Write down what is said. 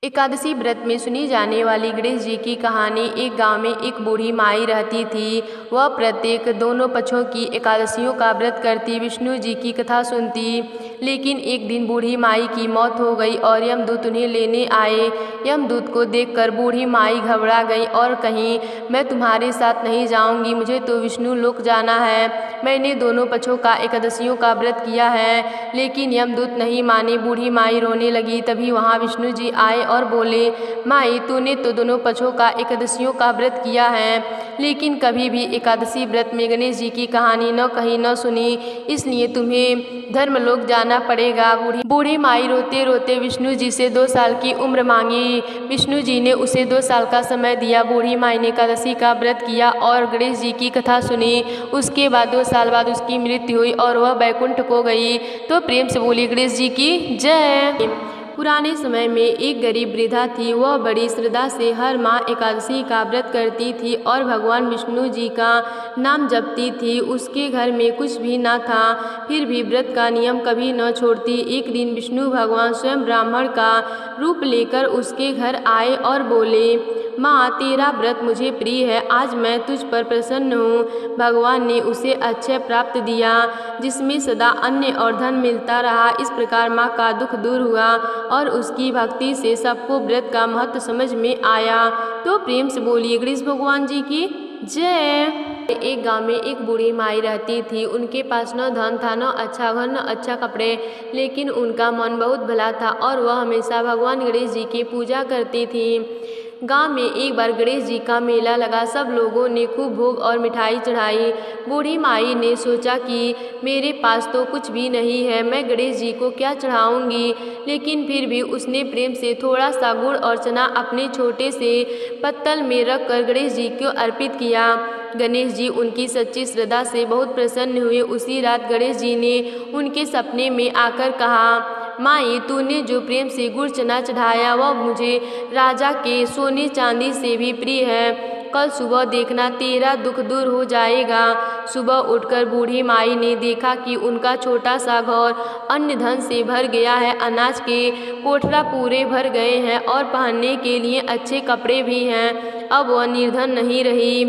एकादशी व्रत में सुनी जाने वाली गणेश जी की कहानी। एक गांव में एक बूढ़ी माई रहती थी। वह प्रत्येक दोनों पक्षों की एकादशियों का व्रत करती, विष्णु जी की कथा सुनती। लेकिन एक दिन बूढ़ी माई की मौत हो गई और यमदूत उन्हें लेने आए। यमदूत को देखकर बूढ़ी माई घबरा गई और कहीं, मैं तुम्हारे साथ नहीं जाऊंगी, मुझे तो विष्णु लोक जाना है। मैंने दोनों पक्षों का एकादशियों का व्रत किया है। लेकिन यमदूत नहीं माने। बूढ़ी माई रोने लगी। तभी वहाँ विष्णु जी आए और बोले, माई, तूने तो दोनों पक्षों का एकादशियों का व्रत किया है, लेकिन कभी भी एकादशी व्रत में गणेश जी की कहानी न कही न सुनी, इसलिए तुम्हें धर्मलोक जाना पड़ेगा। बूढ़ी माई रोते रोते विष्णु जी से 2 साल की उम्र मांगी। विष्णु जी ने उसे 2 साल का समय दिया। बूढ़ी माई ने एकादशी का व्रत किया और गणेश जी की कथा सुनी। उसके बाद 2 साल बाद उसकी मृत्यु हुई और वह बैकुंठ को गई। तो प्रेम से बोली गणेश जी की जय। पुराने समय में एक गरीब वृद्धा थी। वह बड़ी श्रद्धा से हर माह एकादशी का व्रत करती थी और भगवान विष्णु जी का नाम जपती थी। उसके घर में कुछ भी न था, फिर भी व्रत का नियम कभी न छोड़ती। एक दिन विष्णु भगवान स्वयं ब्राह्मण का रूप लेकर उसके घर आए और बोले, माँ, तेरा व्रत मुझे प्रिय है, आज मैं तुझ पर प्रसन्न हूँ। भगवान ने उसे अक्षय प्राप्त दिया, जिसमें सदा अन्न और धन मिलता रहा। इस प्रकार माँ का दुख दूर हुआ और उसकी भक्ति से सबको व्रत का महत्व समझ में आया। तो प्रेम से बोलिए गणेश भगवान जी की जय। एक गांव में एक बूढ़ी माई रहती थी। उनके पास न धन था, न अच्छा घर, न अच्छा कपड़े, लेकिन उनका मन बहुत भला था और वह हमेशा भगवान गणेश जी की पूजा करती थी। गांव में एक बार गणेश जी का मेला लगा। सब लोगों ने खूब भोग और मिठाई चढ़ाई। बूढ़ी माई ने सोचा कि मेरे पास तो कुछ भी नहीं है, मैं गणेश जी को क्या चढ़ाऊंगी। लेकिन फिर भी उसने प्रेम से थोड़ा सा गुड़ और चना अपने छोटे से पत्तल में रख कर गणेश जी को अर्पित किया। गणेश जी उनकी सच्ची श्रद्धा से बहुत प्रसन्न हुए। उसी रात गणेश जी ने उनके सपने में आकर कहा, माई, तूने जो प्रेम से गुड़ चना चढ़ाया वह मुझे राजा के सोने चांदी से भी प्रिय है। कल सुबह देखना, तेरा दुख दूर हो जाएगा। सुबह उठकर बूढ़ी माई ने देखा कि उनका छोटा सा घर अन्न धन से भर गया है। अनाज के कोठरा पूरे भर गए हैं और पहनने के लिए अच्छे कपड़े भी हैं। अब वह निर्धन नहीं रही।